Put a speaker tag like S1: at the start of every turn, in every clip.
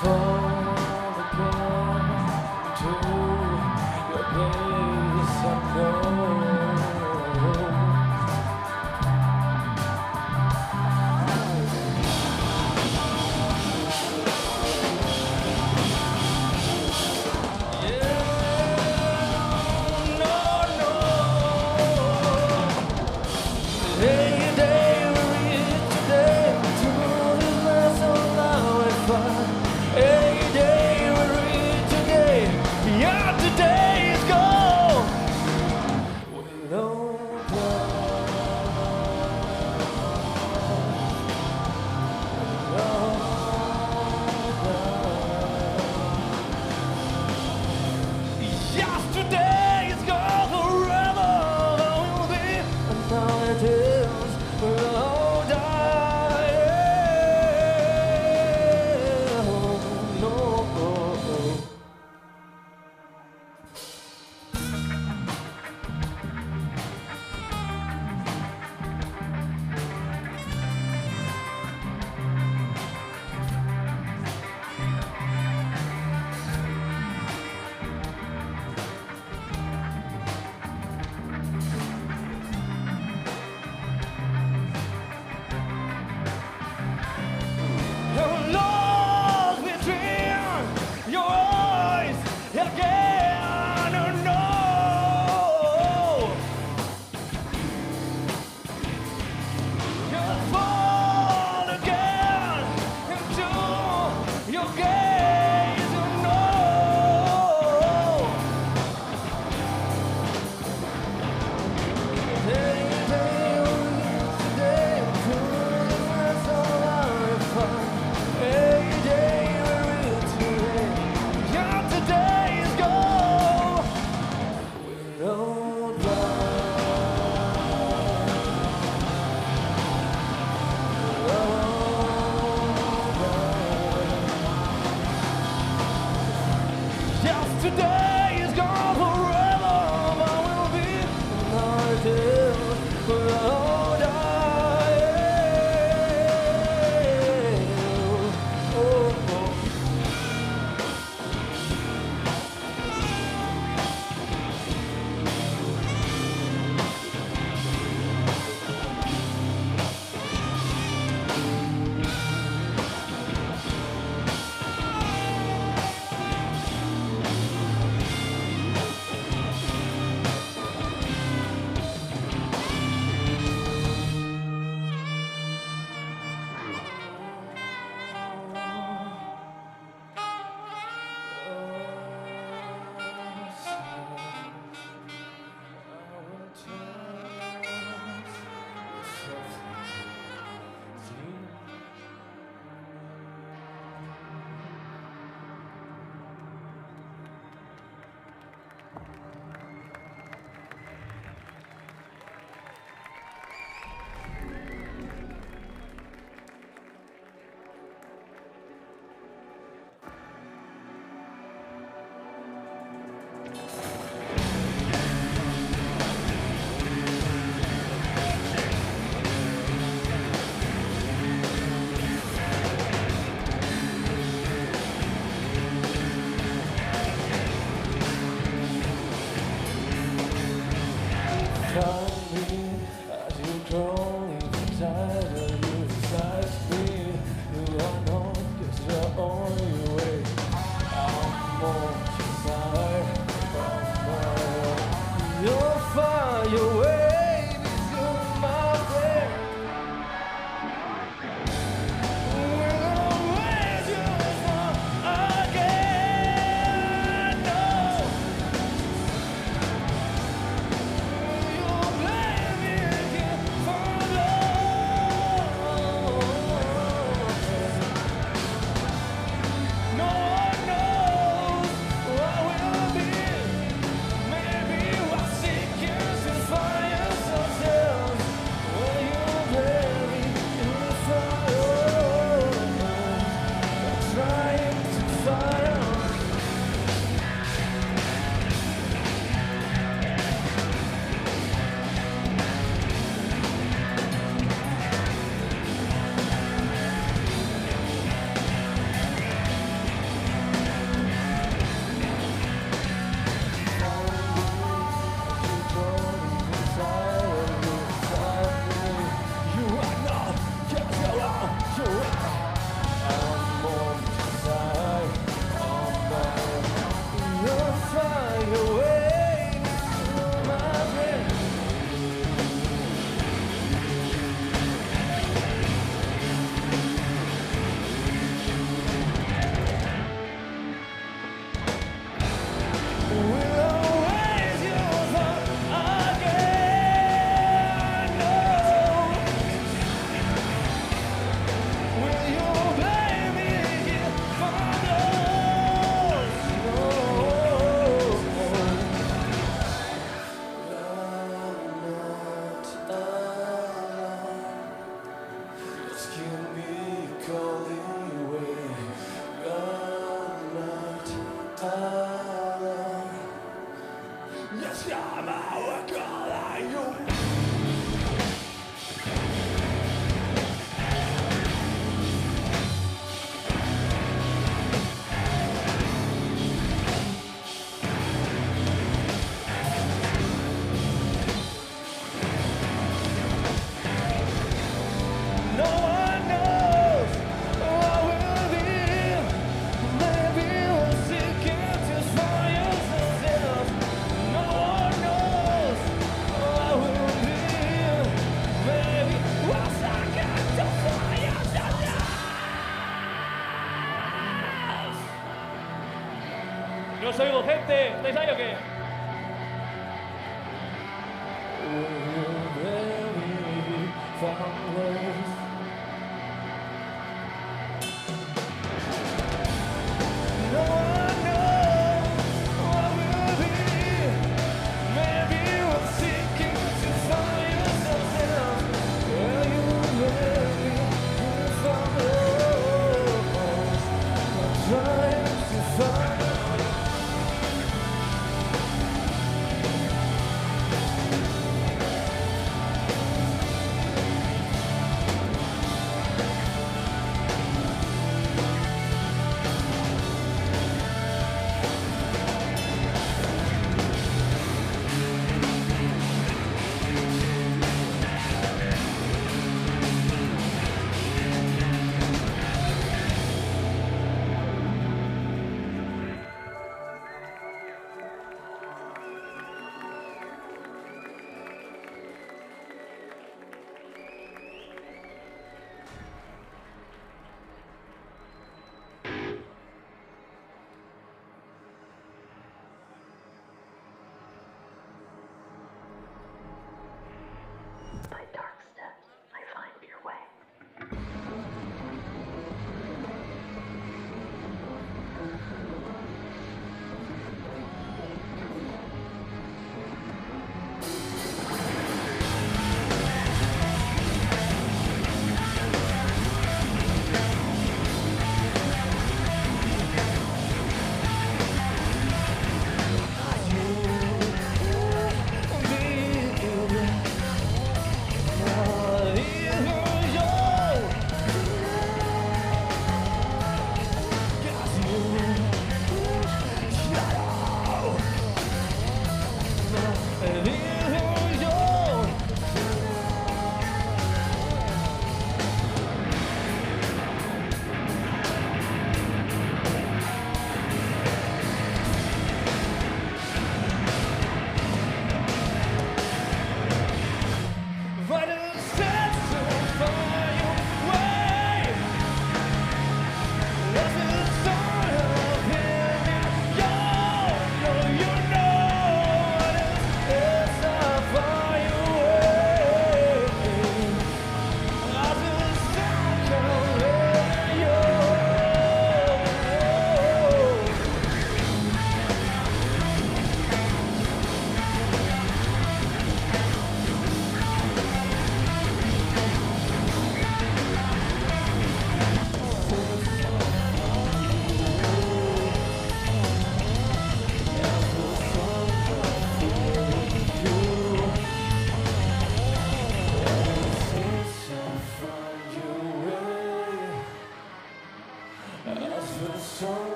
S1: For the pain to your place unknown. Hey,
S2: No os oigo, gente. ¿Estáis ahí o qué?
S3: By dark steps, I find your way.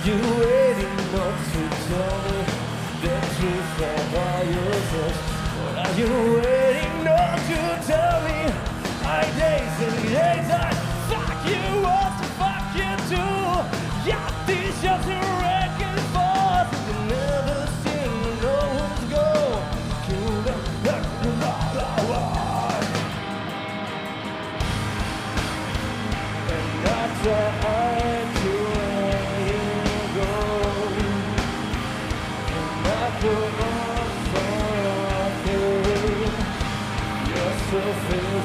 S1: you waiting not to tell me the truth about yourself? Or are you waiting not to tell me? I days and days I fuck you up to fuck you too. Yeah, these just a wrecking force. You never seen no one's go. Kill them, let them all. And that's why to let you go. And I put on for you. You're so filled.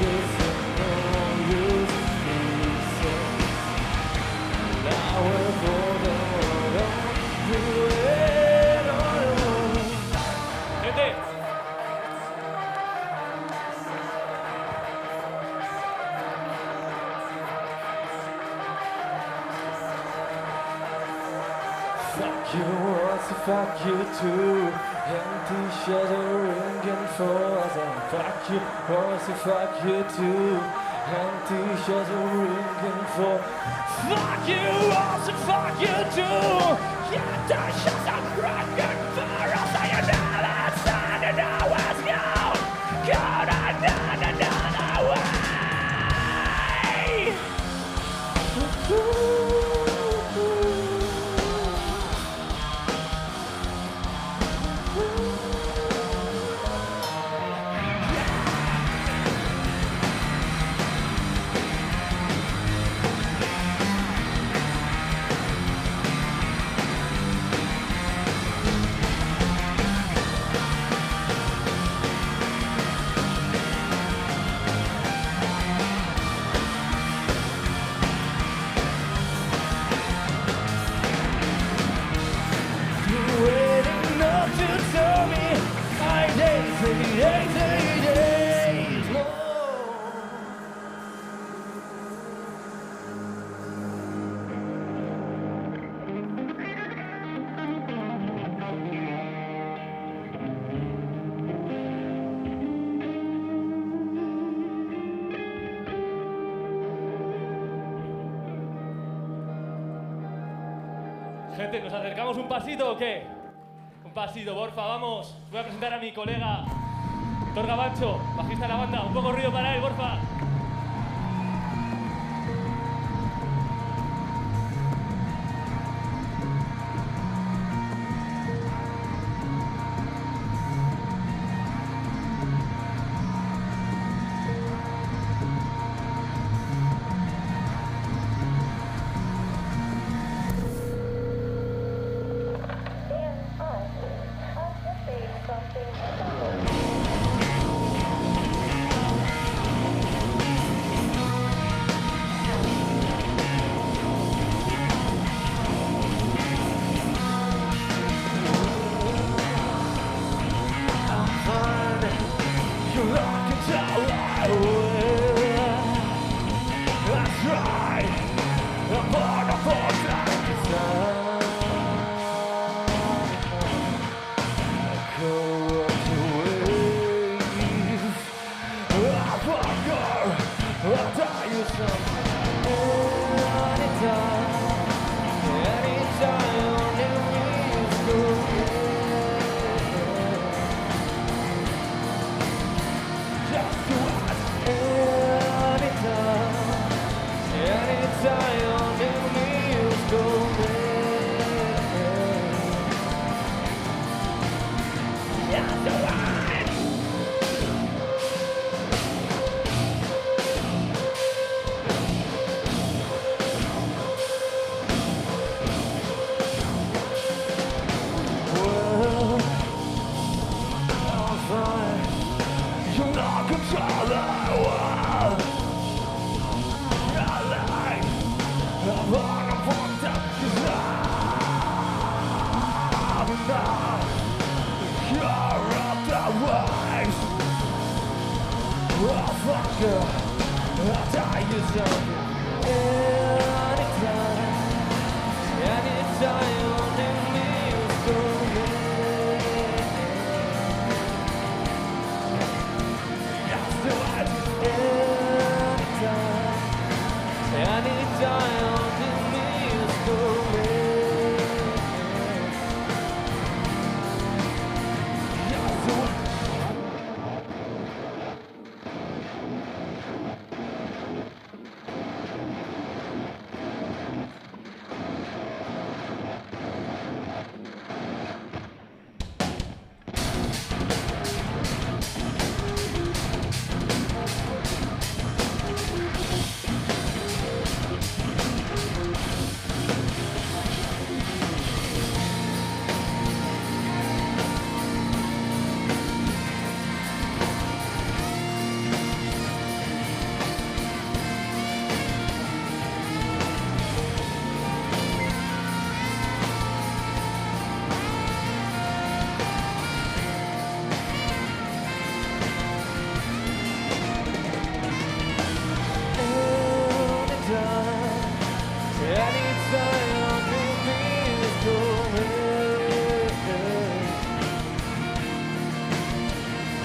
S2: Gente,
S1: Fuck you once, fuck you too. Empty shuddering and frozen. Fuck you once, fuck you too. Empty shuddering and frozen. Fuck you once, fuck you too. Empty shuddering and frozen. I never said it was you. God, I never way.
S2: gente, ¿nos acercamos un pasito o qué? Un pasito, porfa, vamos. Voy a presentar a mi colega Torga Bancho, bajista de la banda. Un poco de ruido para él, porfa.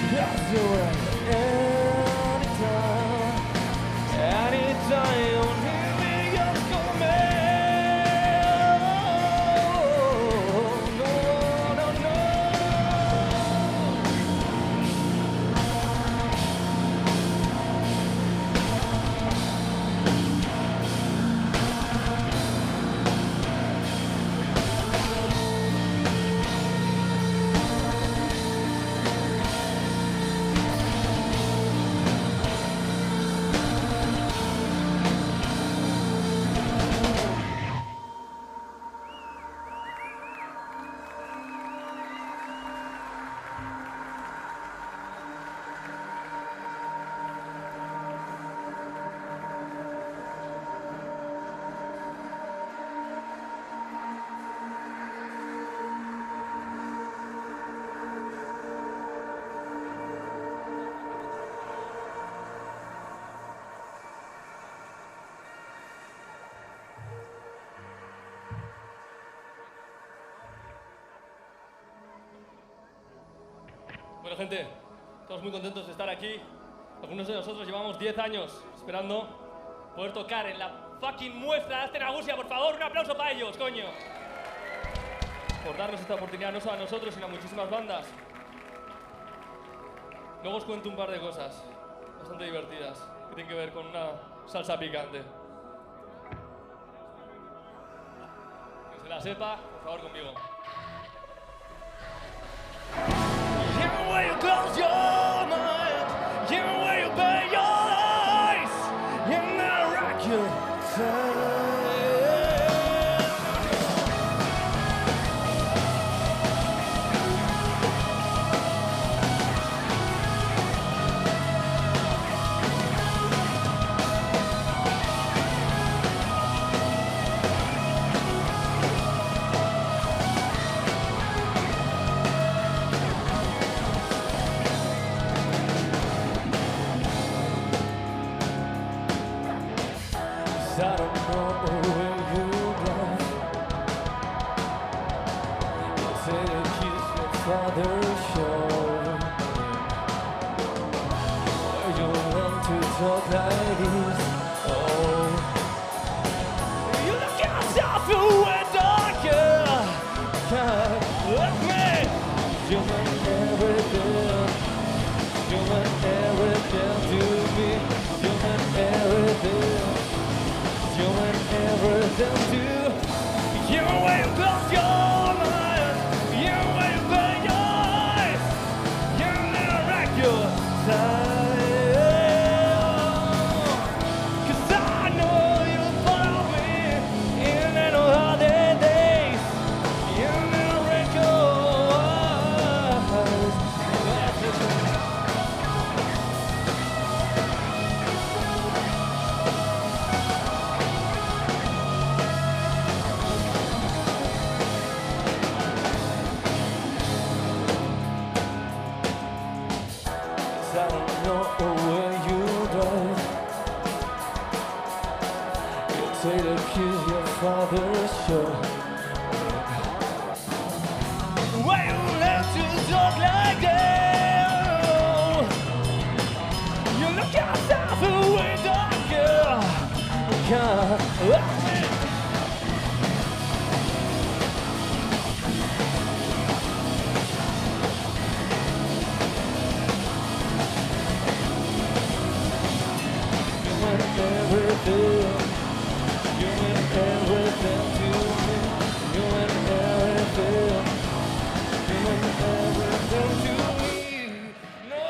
S1: That's the way. Anytime you need me, just come in. No, no, no.
S2: Bueno, gente, estamos muy contentos de estar aquí. Algunos de nosotros llevamos 10 años esperando poder tocar en la fucking muestra de Aste Nagusia. Por favor, un aplauso para ellos, coño. Por darnos esta oportunidad no solo a nosotros, sino a muchísimas bandas. Luego os cuento un par de cosas bastante divertidas que tienen que ver con una salsa picante. Que se la sepa, por favor, conmigo. Yeah, where you close your mind, yeah, where you pay your eyes, and I rock you time. I don't know where you go. You say the kiss your father's show. Where you learn to talk like this. Oh, you look yourself away, darker. God, look me. You meant everything. You meant everything to me. You meant everything. You and everything too. You way you close your mind. You way you pay your eyes. You never wreck your time. 'Cause I know you'll follow me in and other days. You never wreck your eyes. I don't know where you drive. You take the keys your father's show. Why you learn to talk like that? You look yourself away, darker. God, everything, you meant everything to me. You meant everything, you meant everything to me. No.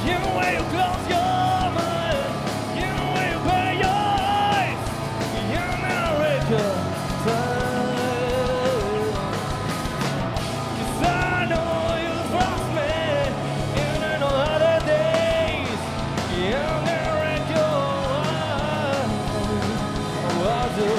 S2: You way you close your mind, you way you pay your eyes, you America time. 'Cause I know you trust me in the other days, you America was a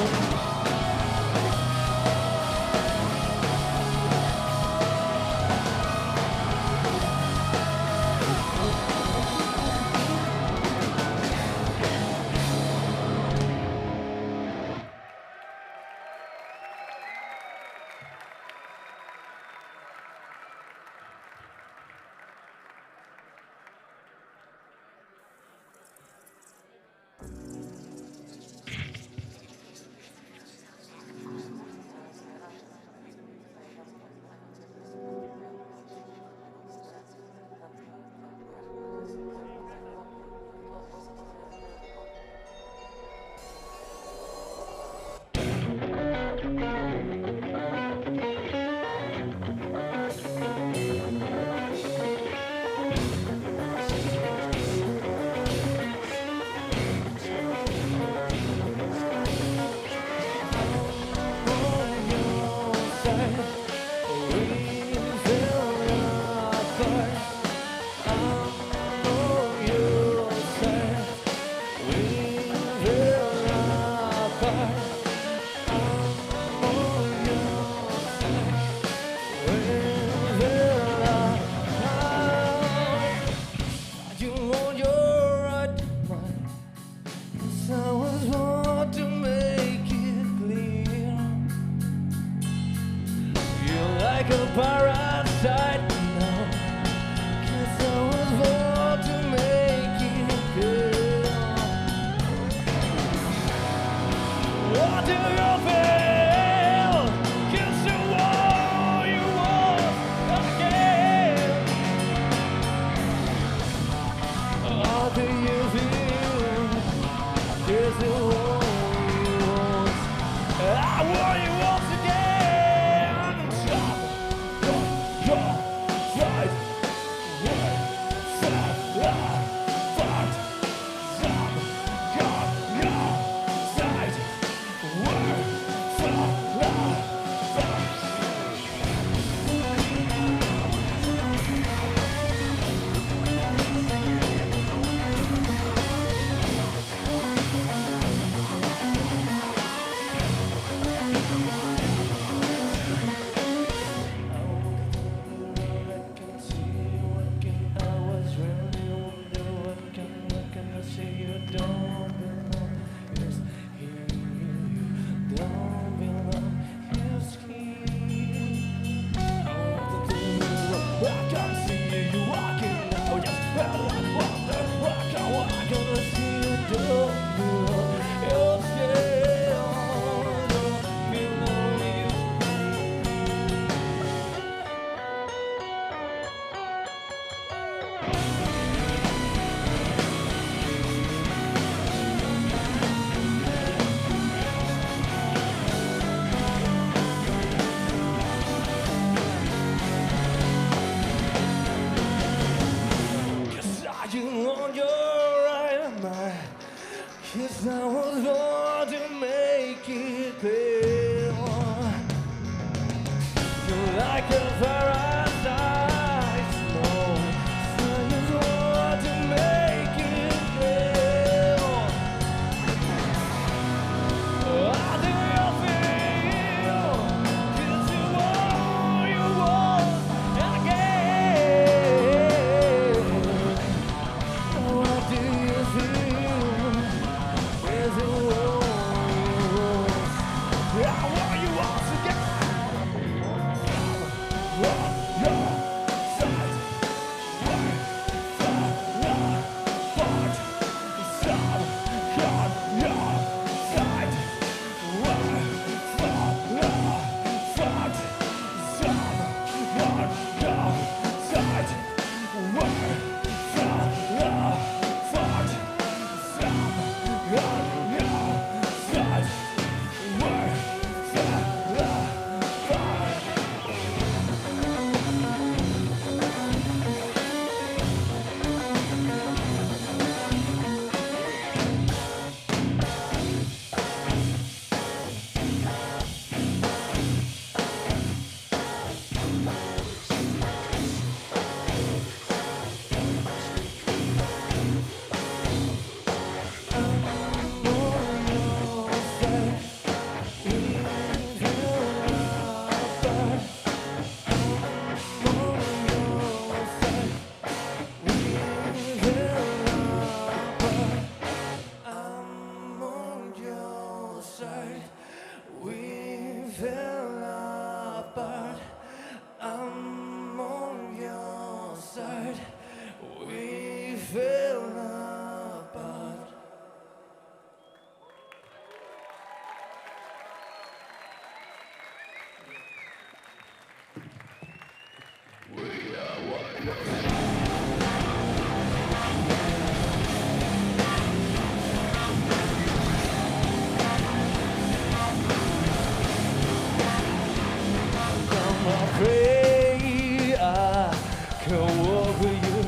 S1: with you.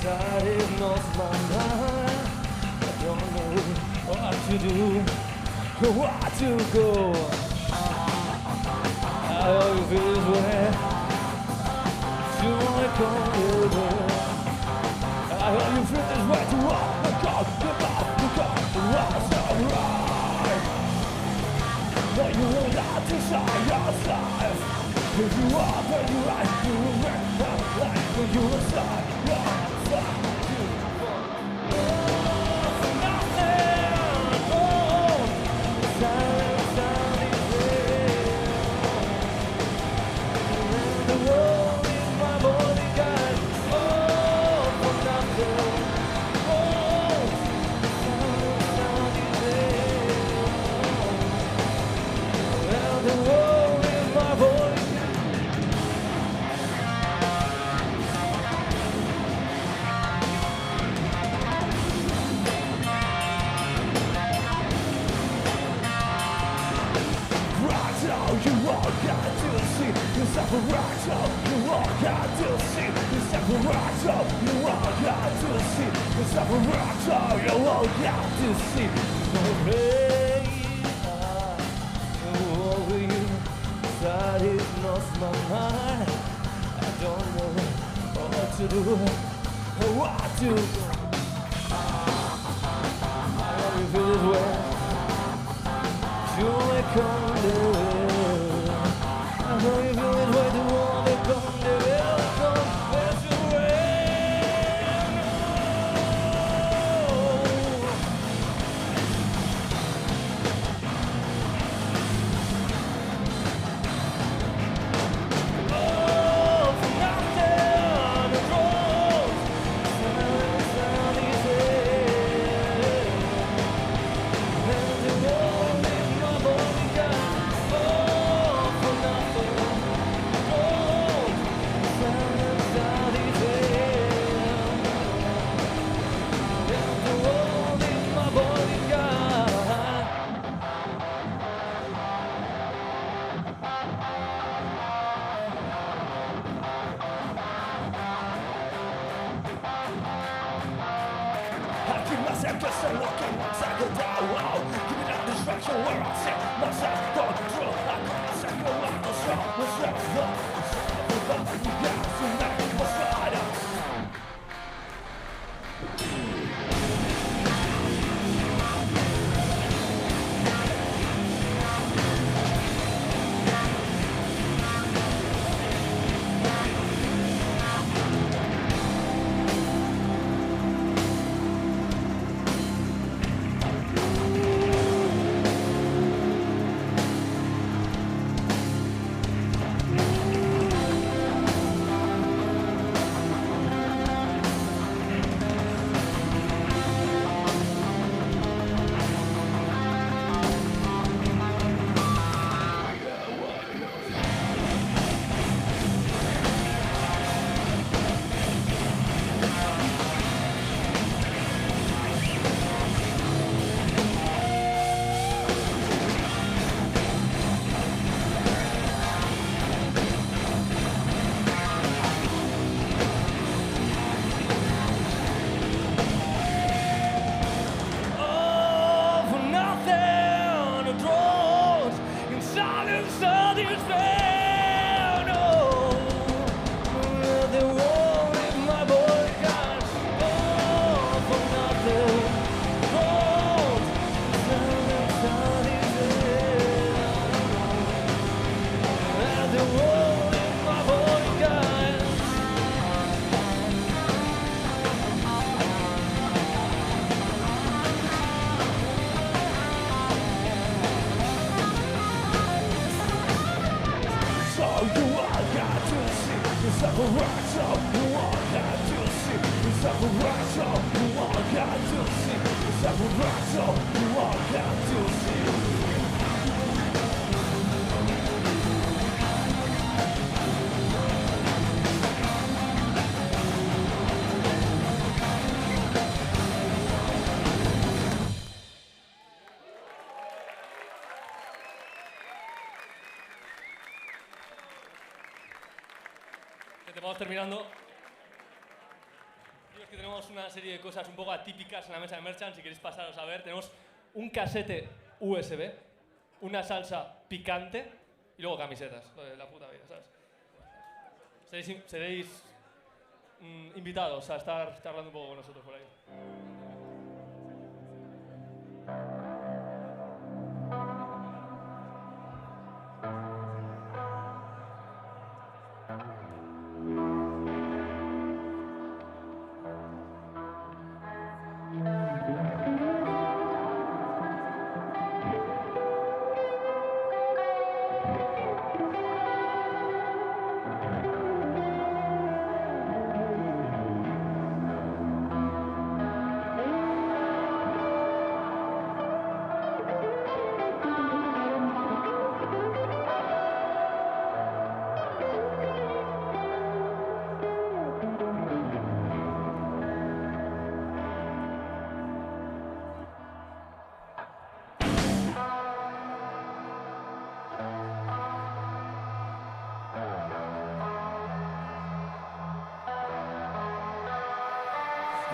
S1: That is not my mind. I don't know what to do, where to go. I always feel this way. You wanna come over. I always feel this way to walk. Look up, what's alright. But you will not decide yourself. If you are where you like, you will make that life when you decide yourself. For nothing, oh, silence on these days. The world is my bodyguard. Oh, for nothing, oh, silence on these days. And the world is my bodyguard. Right now you walk out to see yourself a right now you walk out to see yourself a right now you walk out to see yourself a right now you walk out to see over you that is not my mind. I don't know what to do, what to do. I only feel this way. You may come there. I know you feel it way to want to come there. Come there's your rain. Oh, for nothing, the road, silence on these days. And the world is my bodyguard. Oh, for nothing. Oh, silence on these days. And the world is my bodyguard. I keep myself just a walking once I go down. Wow, give me that distraction where I set myself control. I call myself go out the shop, myself up. Everybody got to make my side up. Oh, for nothing, the drones in silence of this band. Oh, the world is my bodyguard. Oh, for nothing, drones in silence of this band. And the world is my bodyguard. So you walk out to see yourself a right up. You walk out to see yourself a right up. You walk out to see yourself a right up. You walk out to see.
S2: Gente, vamos terminando. que tenemos una serie de cosas un poco atípicas en la mesa de merchant, si queréis pasaros a ver. Tenemos un casete USB, una salsa picante y luego camisetas, lo de la puta vida, ¿sabes? Seréis invitados a estar charlando un poco con nosotros por ahí.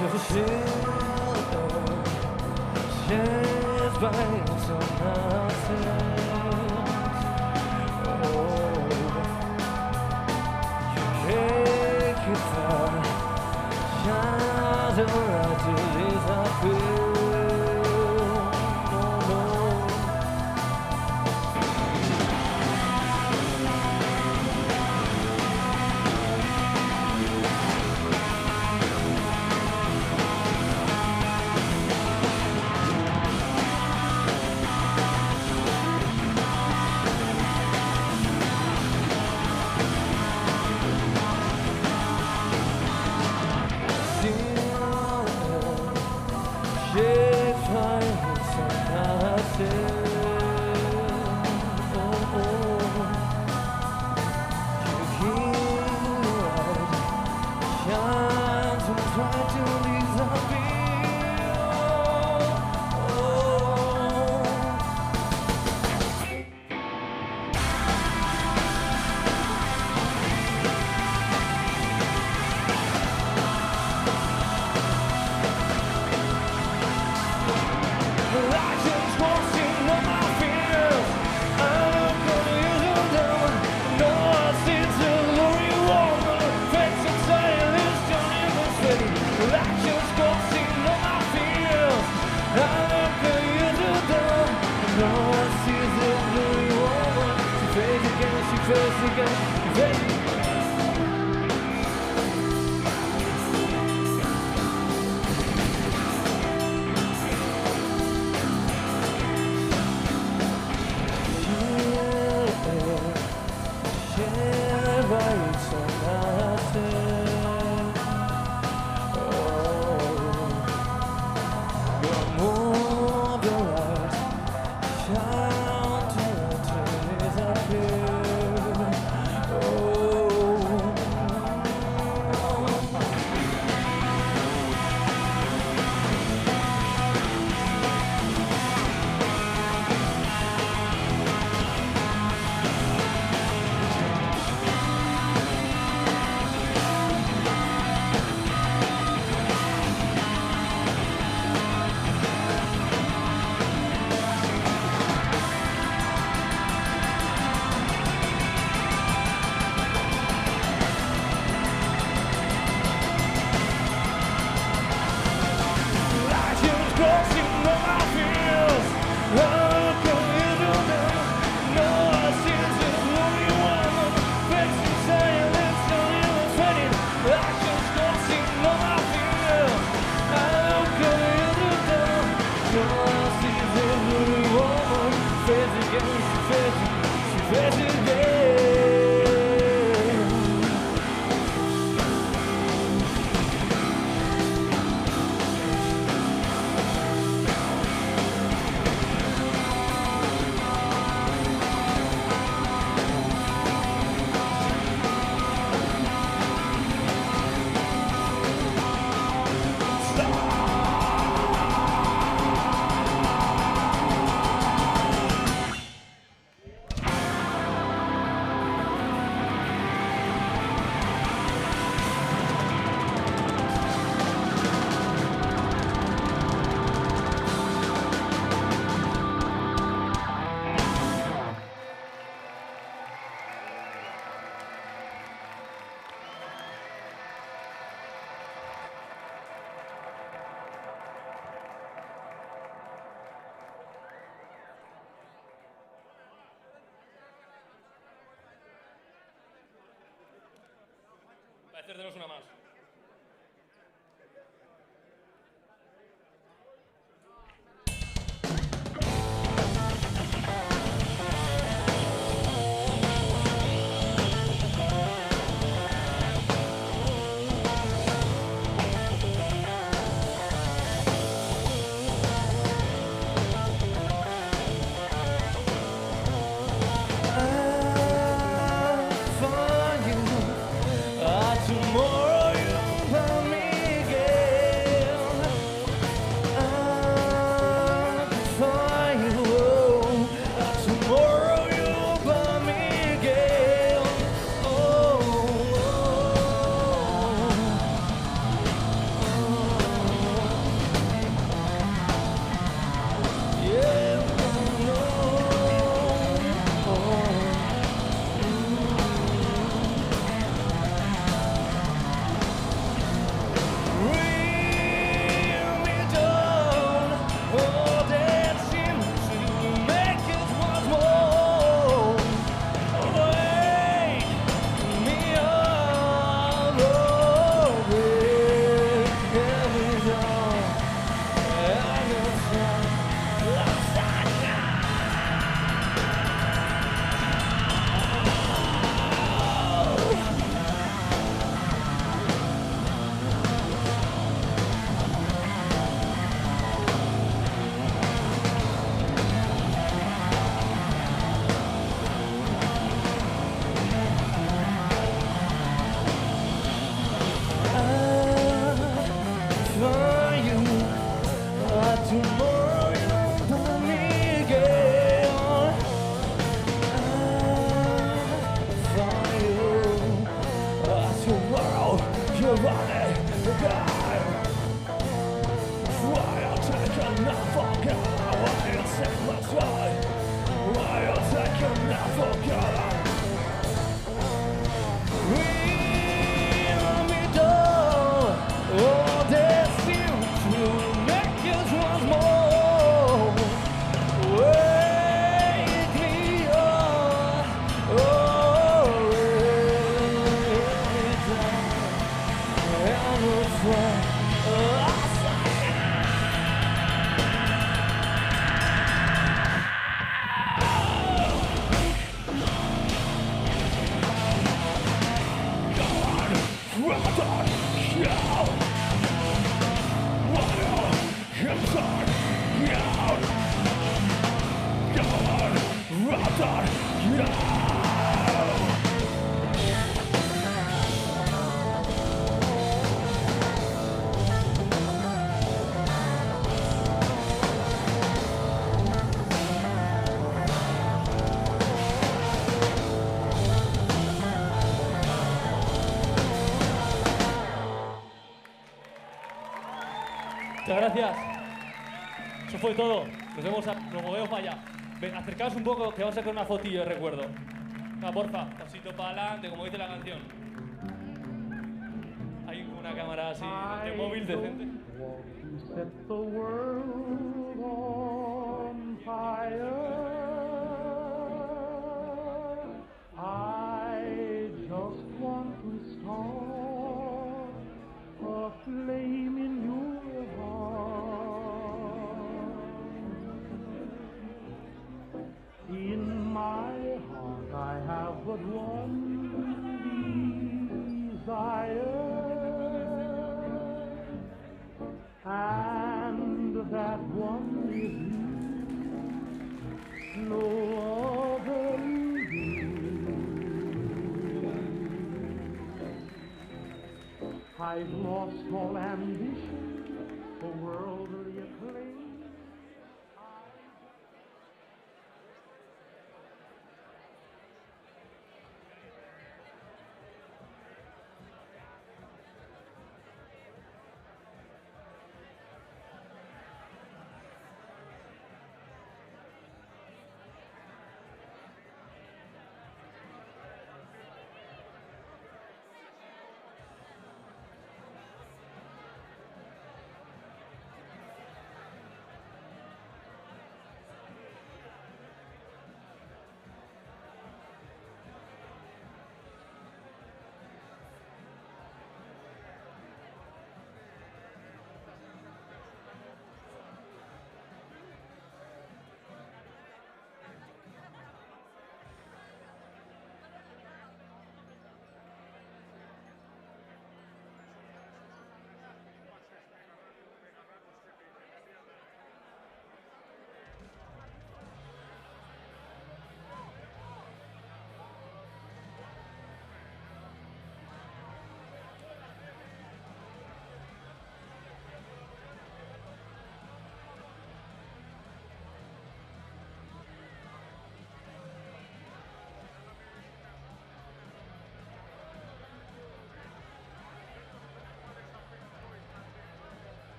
S1: You're still changed by some nonsense. Oh, you make it far, shines a light to disappear. Oh, no. I just go sing
S2: hacértenos una más.
S1: Tomorrow you'll find me again. For you. Tomorrow you'll find me again. Yeah, for you. Tomorrow you'll find me again. For you. Tomorrow you're running again. Why you take enough for God? Why you take my side? Why you take enough for God? We'll be done. Oh, there seems to make us once more. Wake me up. Oh, I will try.
S2: Muchas gracias. Eso fue todo. Nos movemos para allá. Ven, acercaos un poco que vamos a sacar una fotillo de recuerdo. Va, porfa, pasito para adelante, como dice la canción. Hay una cámara así de móvil decente.
S4: Set the world on fire. I just want to start a flame in your heart. In my heart I have but one desire. And that one is you, no other you. I've lost all ambition for worldly acclaim.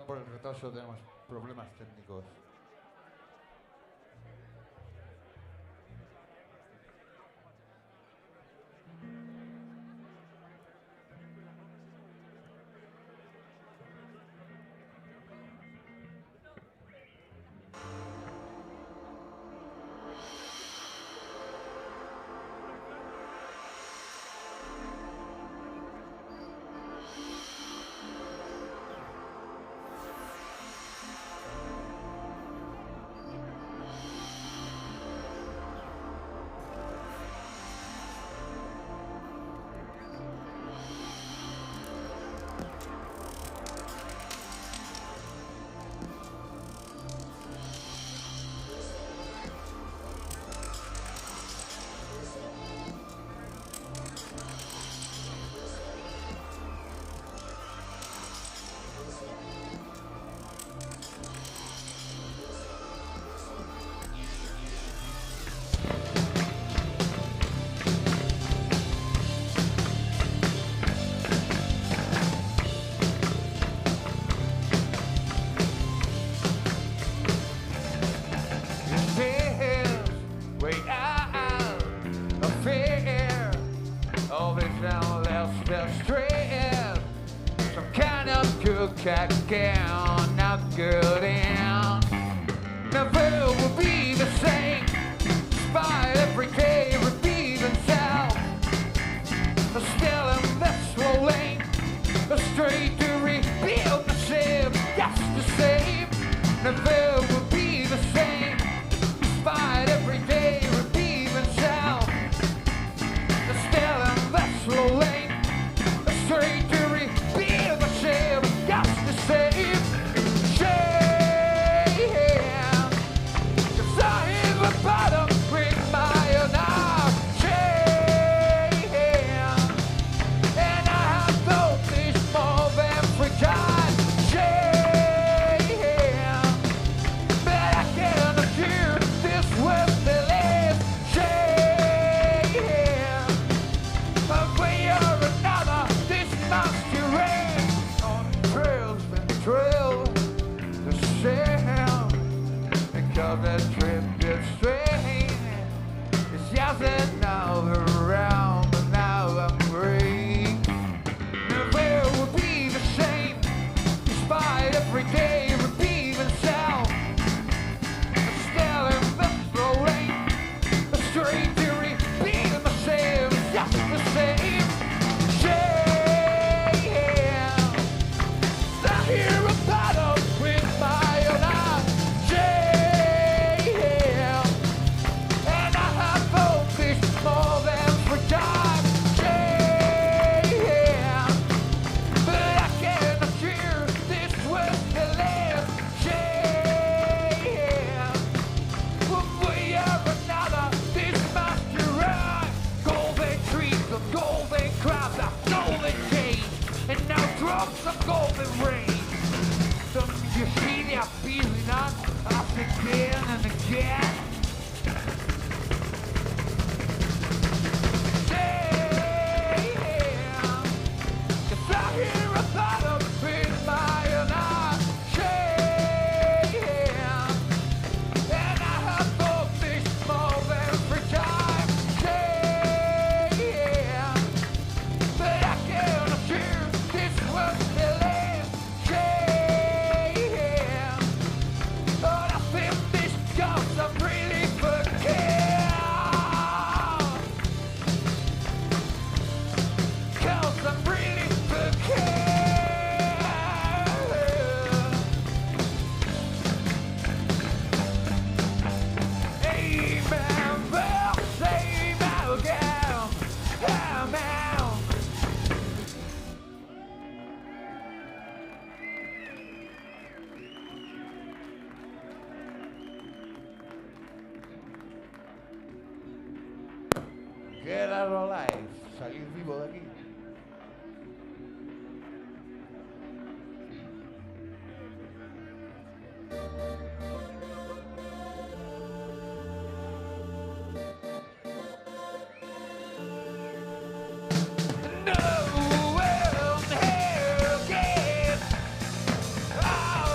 S5: por el retraso, tenemos problemas técnicos.
S6: Again, not good in. Never will be the same. Despite every day repeat itself. Still in this slow lane, straight to rebuild the ship. Just the same. Never will be the same. Despite every day repeat itself. Still in this slow lane, straight to rebuild the ship. Just the same. Shame. 'Cause I hit the bottom with my own heart. Shame. And I have thought this more than forgot. Shame. But I can't assure this was the last. Shame. But when you're another, this must be rain. On trails and trails, the shame. Because that trip gets strange. It's just another round, but now I'm free. Never will be the same. Despite every day repeat itself. Still in the slow lane, straight to repeat myself. It's just the same. Shame. I hear a battle with my own eyes. Shame. And I have focused more than forgot. Shame. But I can't assure this was the last. Shame. One way or another, this must be right. Golden trees of golden crowns of golden chains, and now drops of golden rain. Don't you see they are beating us again and again? Shame. 'Cause I hear a battle in my own eyes. Shame. And I have thought this more than every time. Shame. But I can't assure this was the last. Shame. But I think this goes I'm really forget. 'Cause I'm really forget. Amen, well, same again. Amen.
S5: Get out of life, salir vivo de aquí.
S6: No one here can. Oh,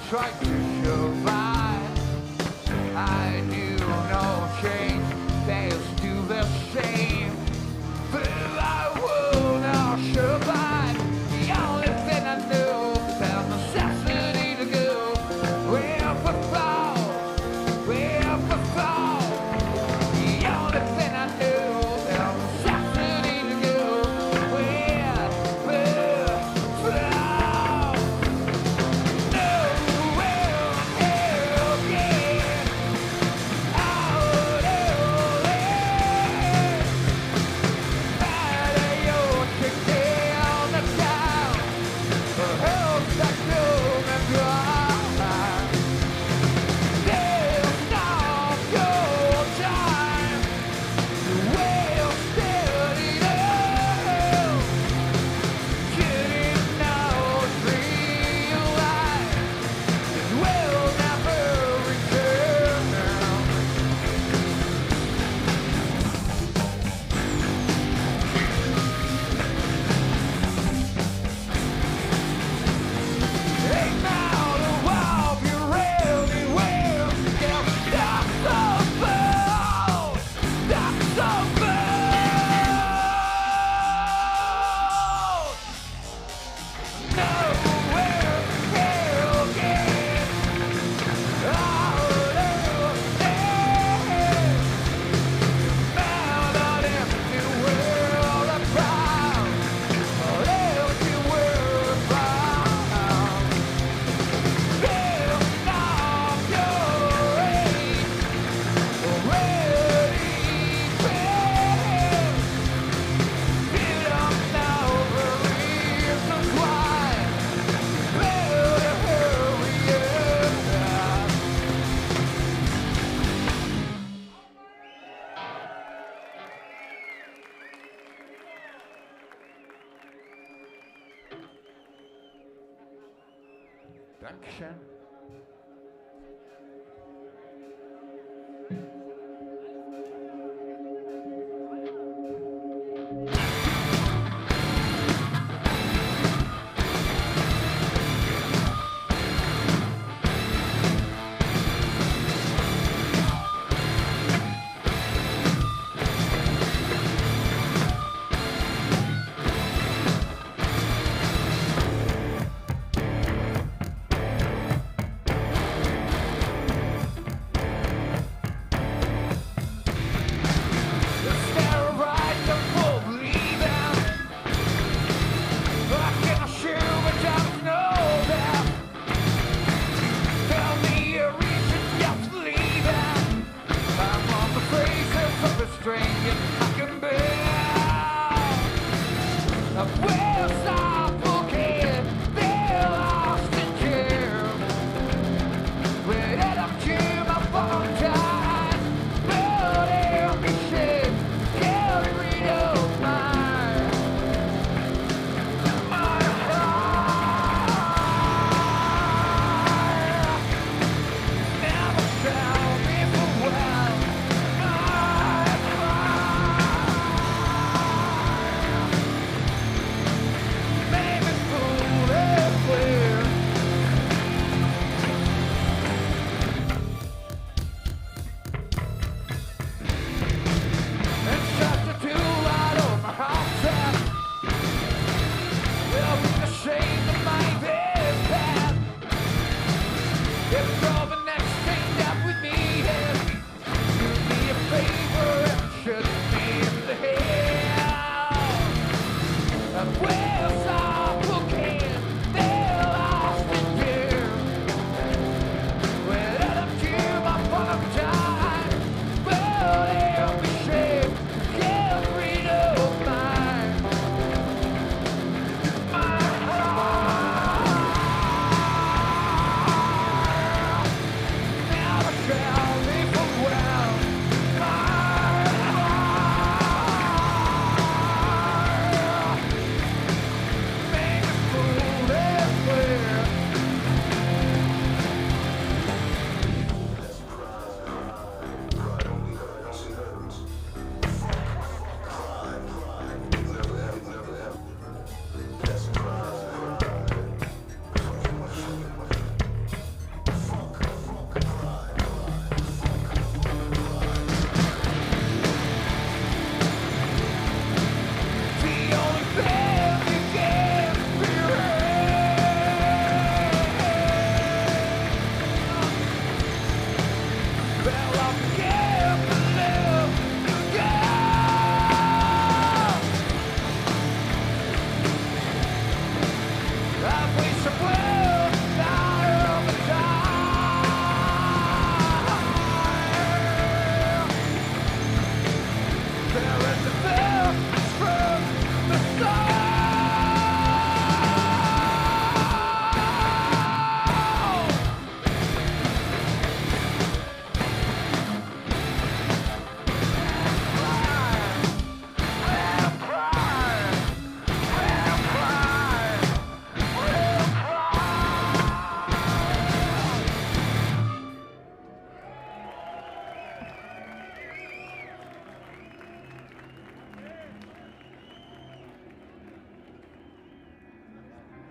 S6: try to survive. I knew no change, they'll do the same. But I will not survive. The only thing I knew was the necessity to go where the fall, where the fall. The only thing I knew was the necessity to go where the fall. Nowhere else again. Out of there. Better you take down the town. The hell's that doom and grind. There's not your time to waste steady now. Getting out realize it will never return now. Hey, now the wild you really will. Yeah, that's the boat. That's the boat. Nowhere again. Out of there. Now that empty world around. Empty world around. There's not your age already passed. You don't know the reasons why. Better hurry up now. Dankeschön.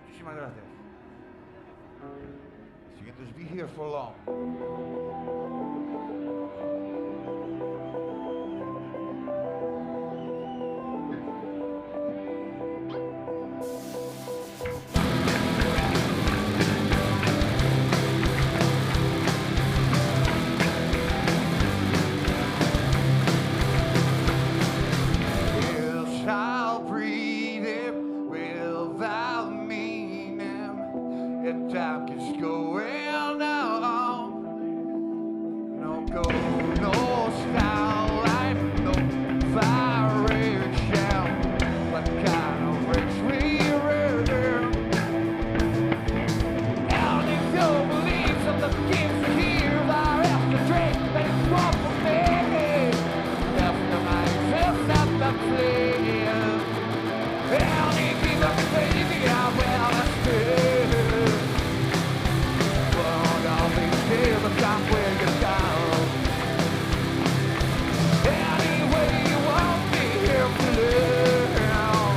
S6: Muchísimas gracias. Siguiente es Be Here for Long. Yes, I'll breathe it without meaning, and time keeps going on. No goal, no starlight, no variation. What kind of race we run? And if you believe that the gifts are here, I have to drink, but it's not for me. That's the mindset that I'm playing. And if you look, baby, I will still. But I'll be here the time where you go. Anyway, you won't be here for long.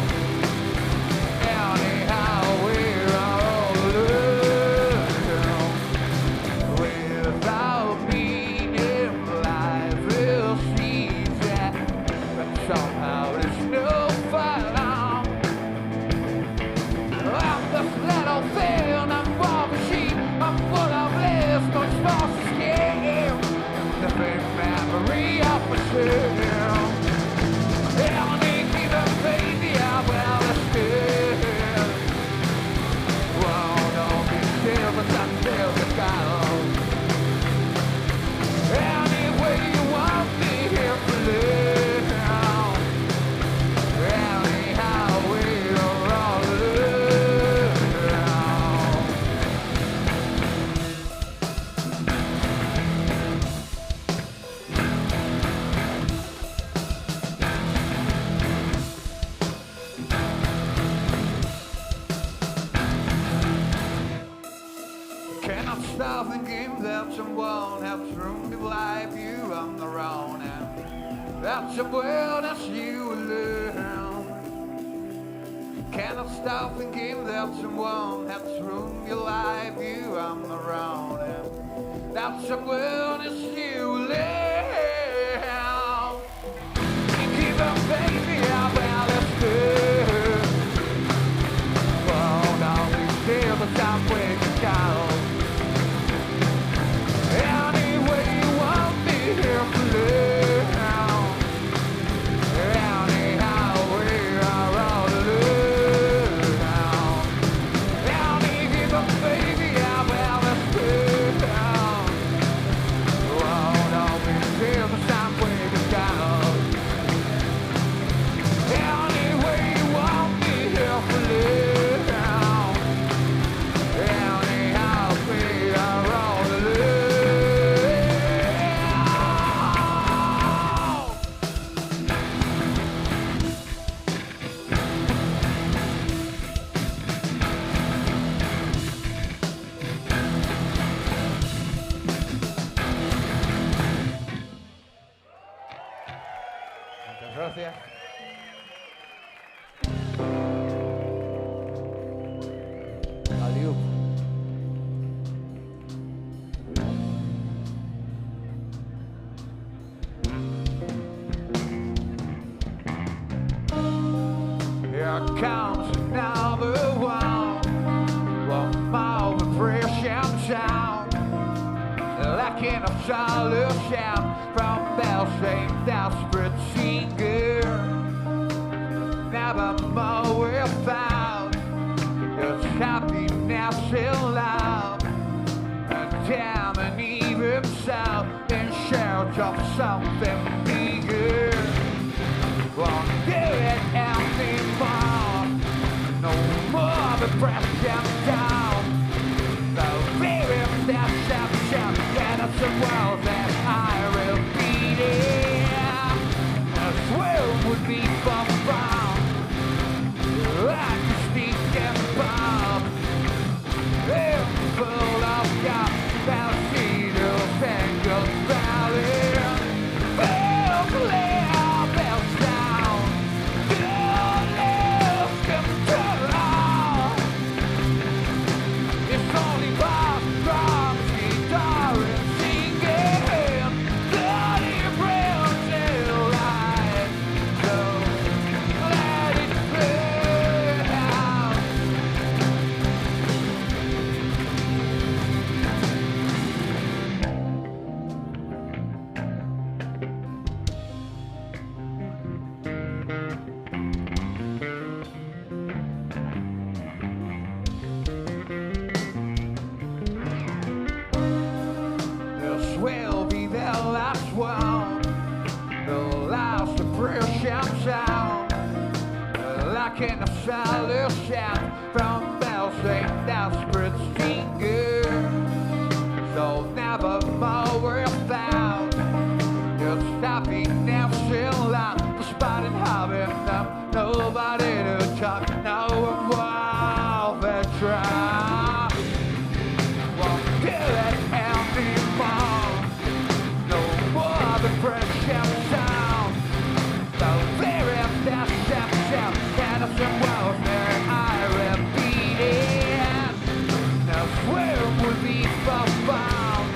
S6: Anyhow, we're all alone. Without meaning, life will seem that, but somehow there's no fun. I'm this little thing, I'm for the sheep, I'm full of bliss, no supposed to scare. The big memory of myself. And they keep a baby, I will still. Won't all be still, but I'm still the guy. Anyway, you won't be here for long. Anyhow, we're all alone. Cannot stop thinking that someone has room to life you on their own, and that someone has you alone. Cannot stop thinking that someone has room to life you on their own, and that someone is you alone. Keep on, baby, I will still. Won't always feel the time when you go. Anyway, you won't be here for long. Anyhow, we are all alone. And if you baby, I will still. Won't always feel the time when you go. Anyway, you won't be here for long. Anyhow, we are all alone. Muchas gracias. Adiós. Here comes another one my precious sound. Like lacking a solution from bell-shaped desperate singer. Never more we're found. It's happiness in love. Damn, and even sound in search of something bigger. Won't do it anymore. No more depression down. The very deception and it's the world that I repeat it. This world would be profound. I could speak and bomb. Full of God. Balsitos and good valley. Bells lay bells down. Don't lose control. It's only by drums, guitar and singing. Bloody brains in life. So let it play out. This will be the last one, the last depression sound, lacking a solution from bells and desperate stinger. So never more we're found. It's happiness in love, despite it having them. Nobody to talk, no one will try. Won't do it anymore. No more depression sound. The very deception and it's the world that I repeat it. This world will be profound.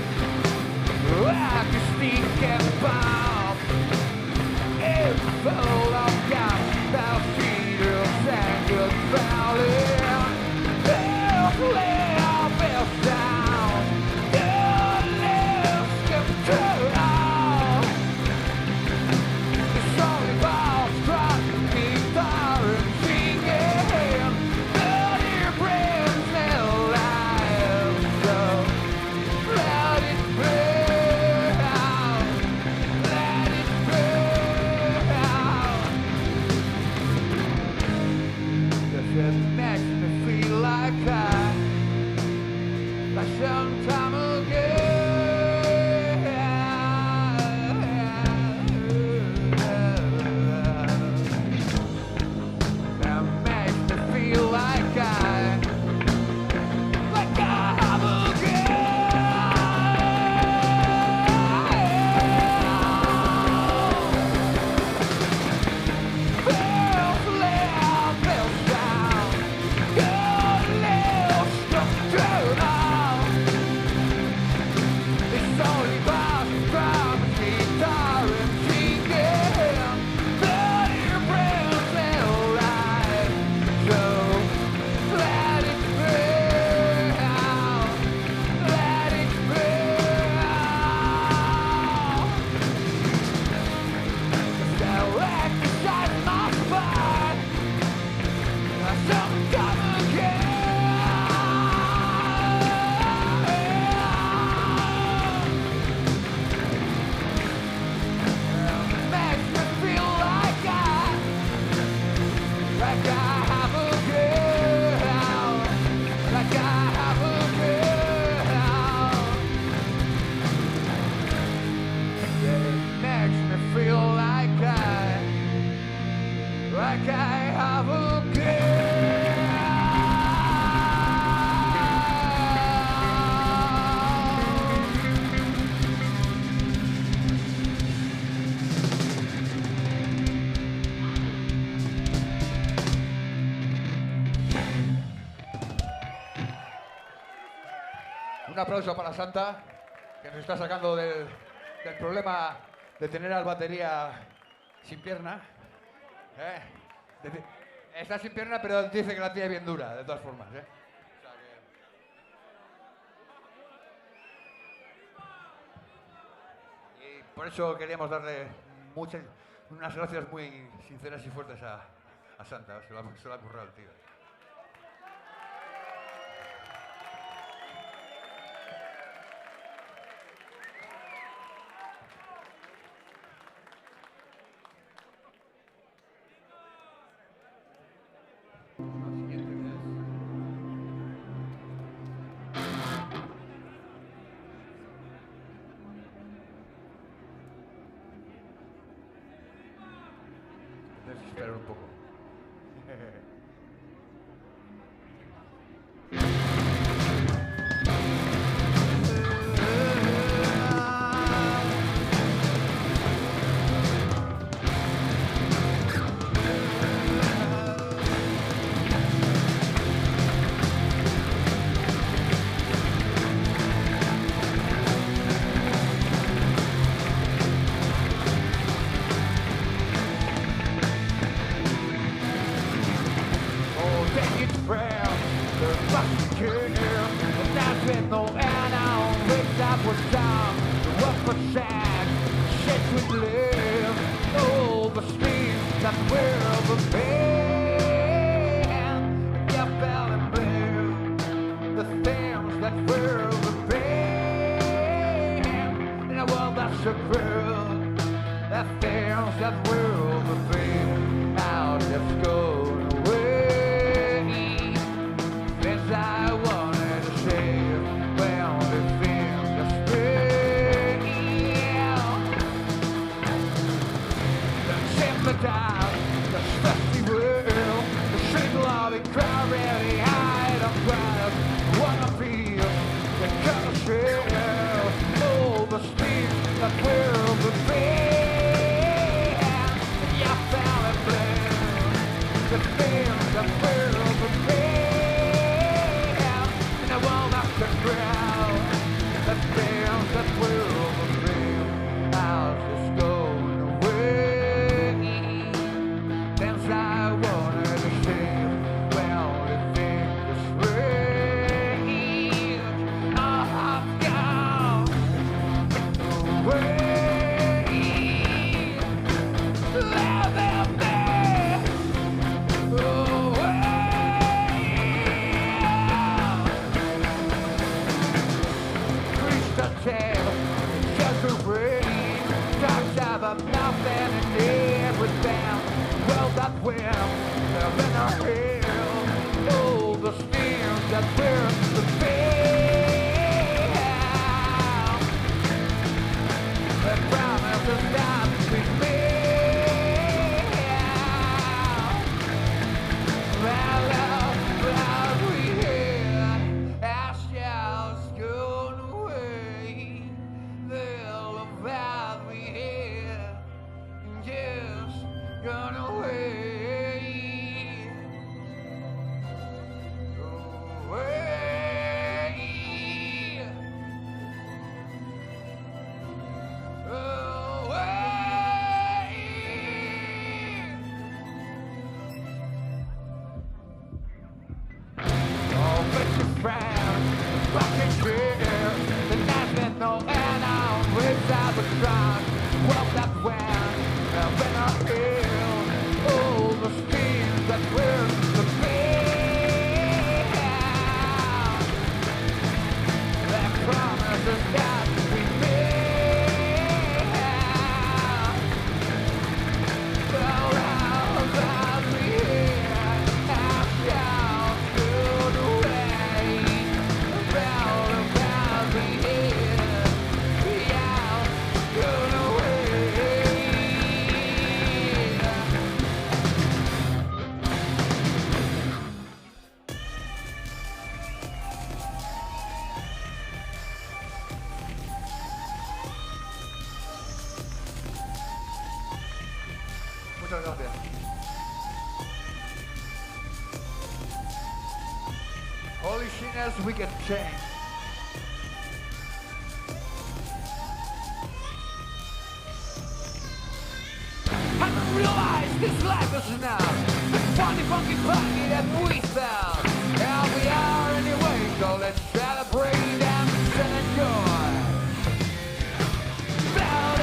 S6: I can sneak and bomb. It's full of gas, Balsitos and good valley. Bells lay our bells down. Don't lose control. It's only about rock, guitar and singing. Bloody brains and lives. So let it play out. Let it play out. Does it makes me feel like some time ago. That makes me feel like I have a bells lay bells down. Don't lose control. It's only about drums, guitar and singing. Bloody brains and life. So let it play out. Let it play out. So exercise my spine. Some come again. Makes me feel like I have a girl. Like I have a girl. It makes me feel like I have a
S5: Un aplauso para Santa, que nos está sacando del problema de tener al batería sin pierna. Está sin pierna, pero dice que la tiene bien dura, de todas formas. O sea Por eso queríamos darle unas gracias muy sinceras y fuertes a Santa. Se lo ha currado el tío. Tienes que esperar un poco. Oh, take it from the fucking kill. And that's with no end on which that was down. The work was sad, shit would live. Oh, the streets that were the pain. You fell in blue. The things that were the pain. In a world that's so cruel. The things that were the pain. Now just go away. Things I wanted to say, well, the things that stay. The sympathize, the thirsty world, the shit-loving crowd really hide on grass. Wanna feel the color shell. Oh, the streets that will the pain. You fell in blue. The things that will the pain. In a world after ground. The things that will the pain. I'll just go away. Things I wanted to say. Well, the things are strange. I've gone away. Let them there. Away. Crystal tale, just rain. Talks about nothing and everything. Well, that will in our hell. Oh, the steams that burn the veil. The promises that we made. Well, we had ourselves gone away. The love that we had just gone away. Oh, but your friend, fucking shit. The night with no end on which I was drunk. Well, that went up in our hill. Oh, the streams that were the field. The promises that we made. Well, that we had ourselves good away. Well, that we had good away. Muchas gracias. Holy sinners, we get changed. Haven't realized this life is enough. The funny funky party that we found. Here we are anyway, so let's celebrate and enjoy. Blood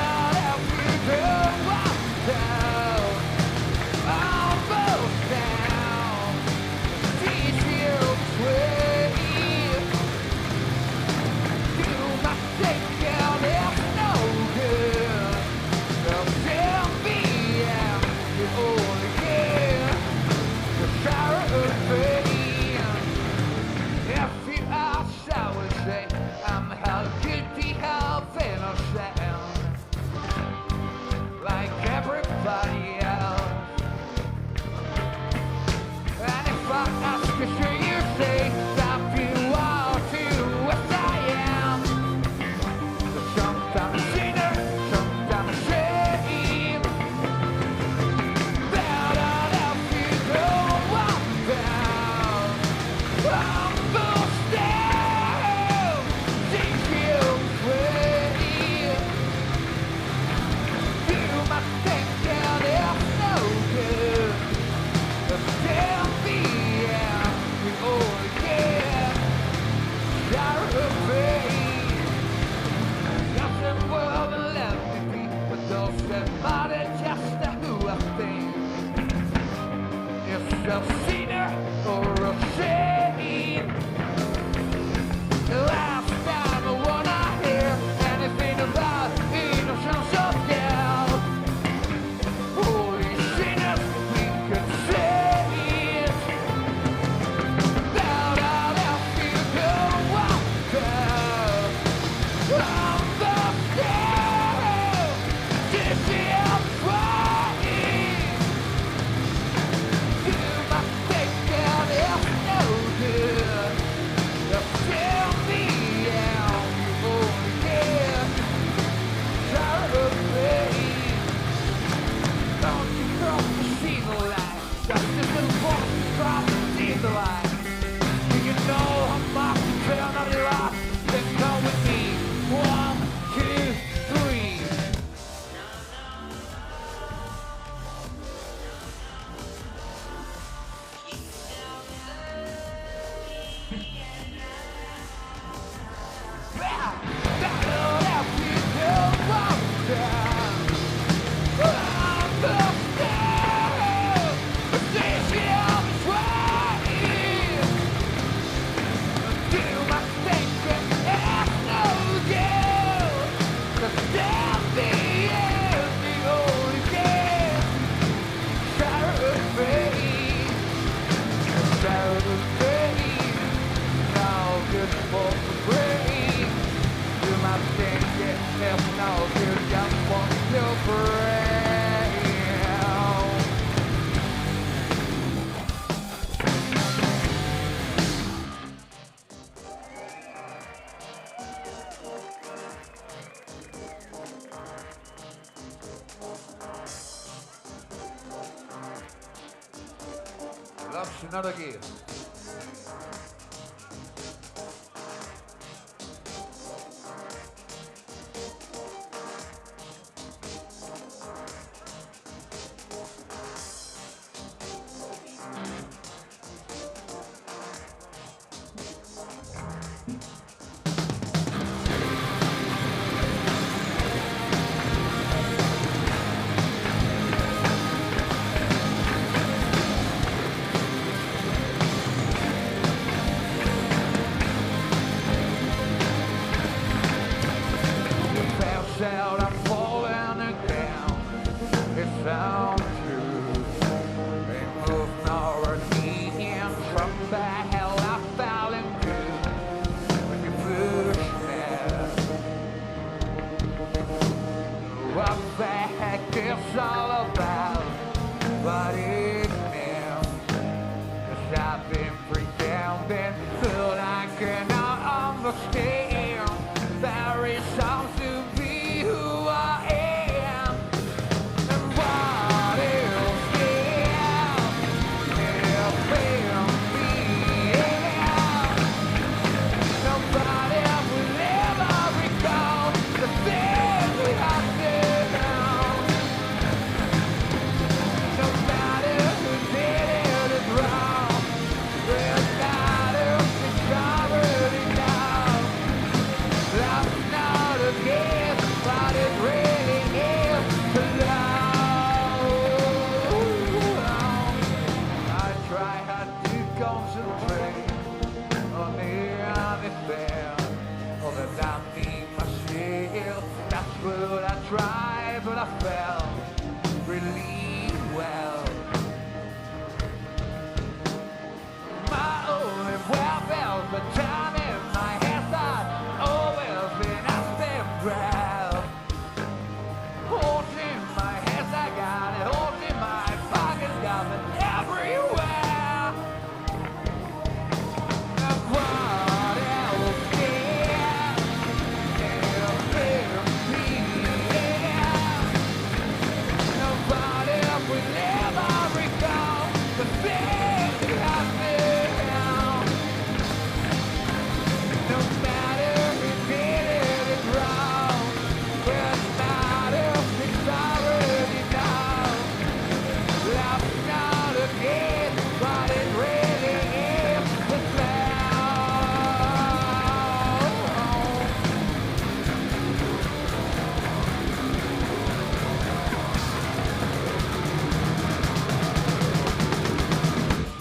S6: Love's another gift. Out, I'm falling again. It sounds true. Ain't moved nor a in from the hell I fell into when you pushed me. What the heck is all about? What it means? 'Cause I've been pretending that I cannot understand. There is something to be who I am, and what else if me? Nobody will ever recall the things we have done. No matter who did it wrong, no matter if it's already done. That's not a gift, but it really is to love. I try hard to concentrate on the anything other than me, myself. That's what I tried, but I felt really well. My only weapon for time in my head thought always been a step grab. Holes in my head, I got it. Holes in my pockets, got it everywhere. And what else can nobody will ever recall the things that happened. No matter who did it wrong, it matters, it's already done. Love's not a gift, but it really is the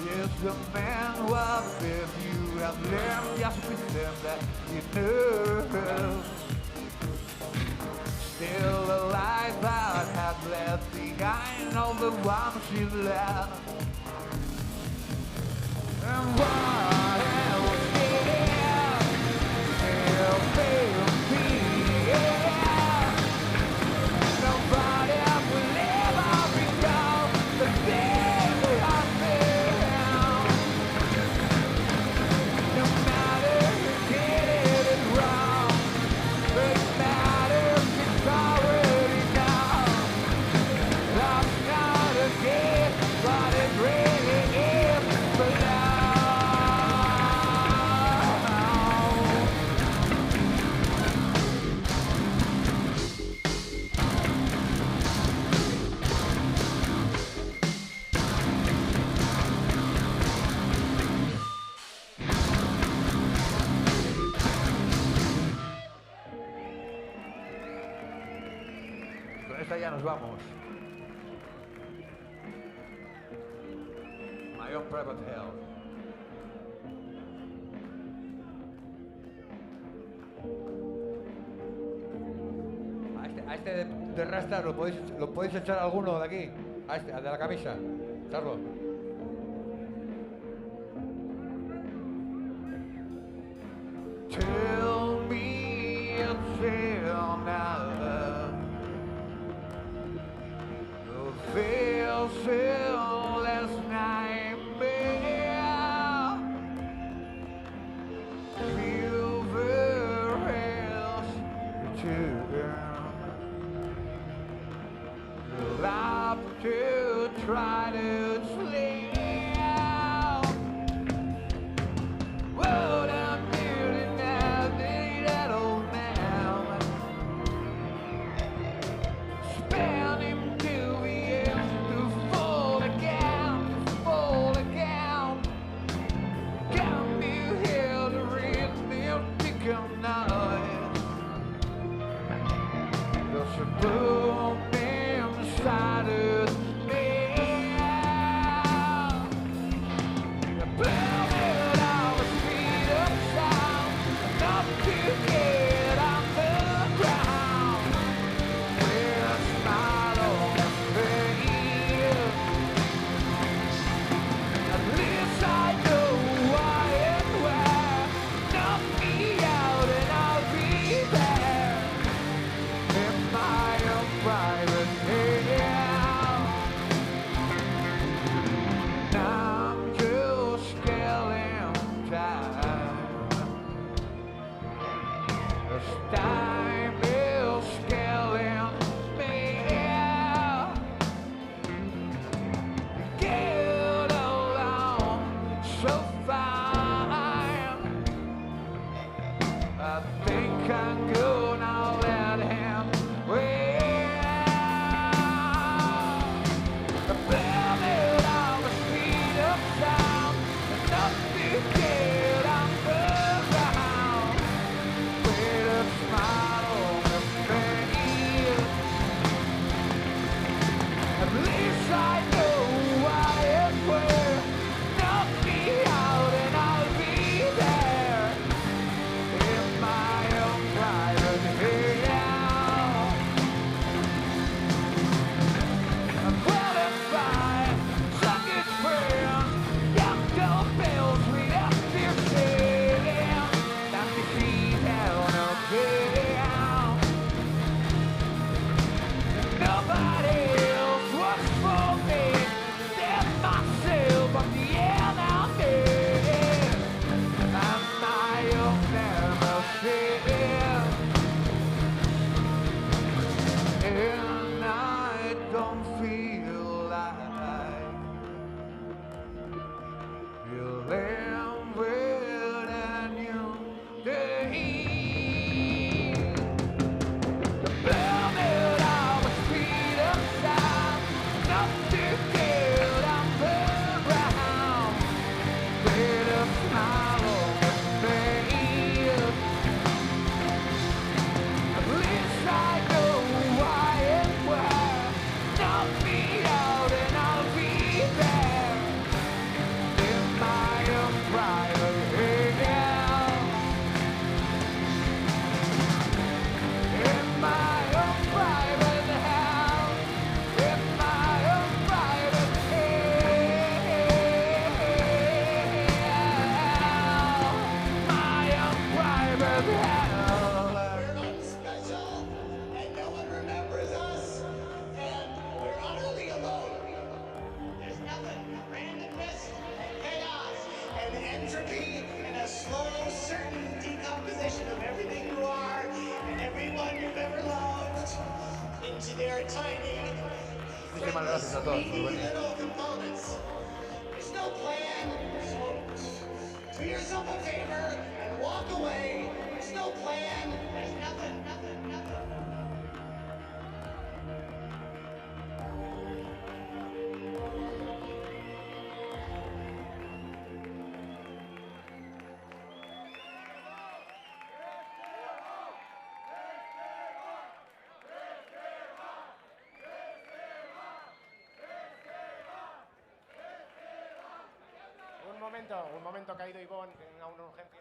S6: Yes, the man was if you have learned, just pretend that you know. Still alive, but have left behind all the ones you left. And what else did it?
S5: esta ya nos vamos. My Own Private Hell. A este de rastas lo podéis echar alguno de aquí. A este, al de la camisa. Echarlo. Tell me a tale now. Feels last nightmare. Silver has returned. Love to try to sleep. What I'm doing now, that old man. Spend him till the end to fall again, fall again. Come you here to read the chicken night. There's a boom inside of me. The planet I was feet of sound, enough to get on the ground. With a smile on his face. At least I know why and where. Knock me out and I'll be there. In my own private hell. I'm just killing time. This time is killing me. Get along so fine. I think I'm gonna let him win. The planet I was feet of sound, enough to get on the ground. With a smile on his face. At least I know why and where. Knock me out and I'll be there. In my own private hell. I'm qualified, suck it friends. Young dumb bells we have to sing. Time to see down again. Nobody else was for me. Than myself, I'm the enemy. I'm my own nemesis. And I don't feel like you'll live with a new day. The planet I was feet of sound, enough to get on the ground. With a smile on his face. At least I know why and where. Knock me out and I'll be there. In my own private hell. In my own private hell. In my own private hell. My own private hell.
S7: We're not special, and no one remembers us, and we're utterly alone. There's nothing but randomness and chaos and entropy and a slow, certain decomposition of everything you are and everyone you've ever loved into their tiny,
S5: Muchísimas gracias a todos por
S7: friendless,
S5: venir.
S7: little components. There's no plan, so do yourself a favor and walk away. There's no plan. There's nothing, nothing, nothing.
S8: momento que ha ido Ivonne a una urgencia.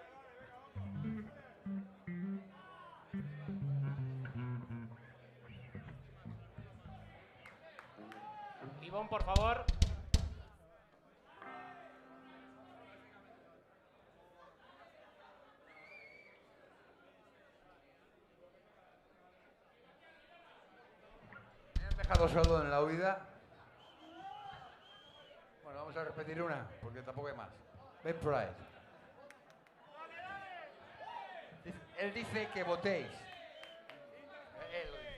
S8: Ivonne, por favor.
S6: ¿Me han dejado solo en la huida? Bueno, vamos a repetir una, porque tampoco hay más. Ben Pride. Él dice que votéis. Él lo dice.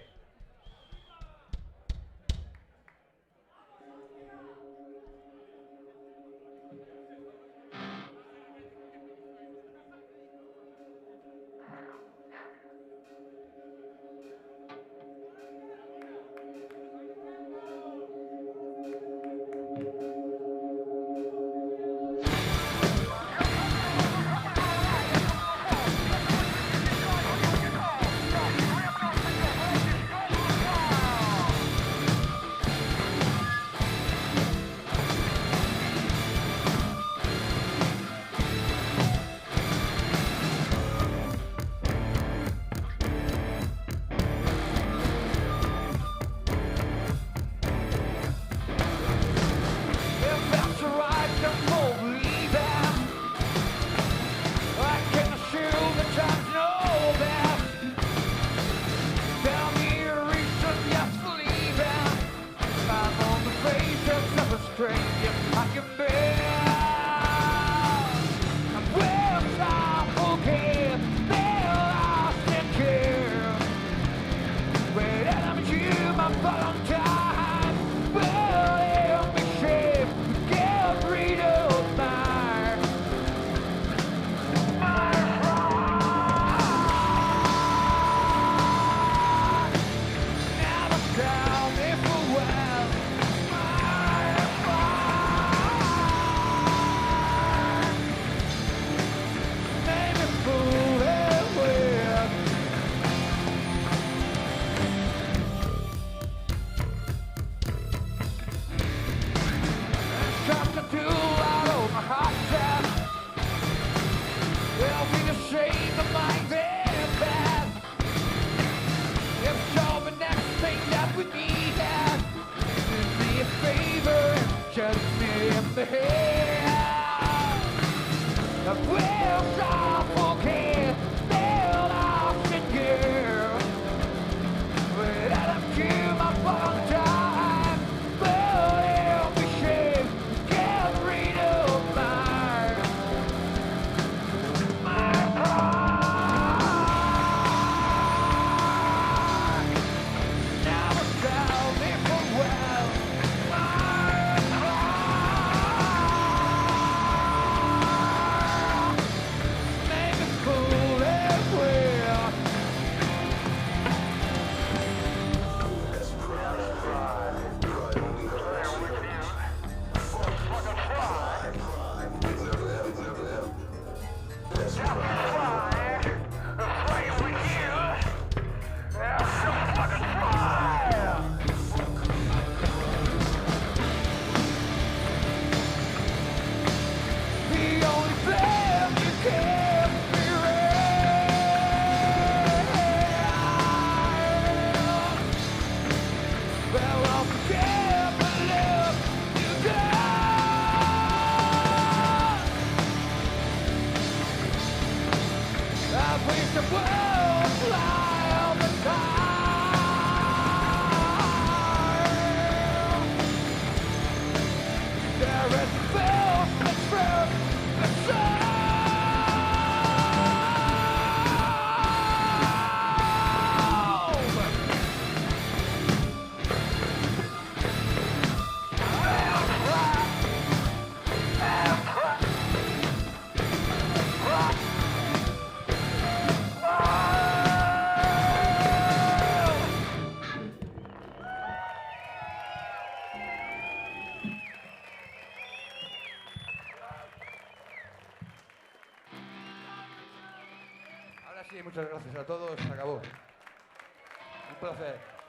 S6: Ahora sí, muchas gracias a todos. Se acabó. Un placer.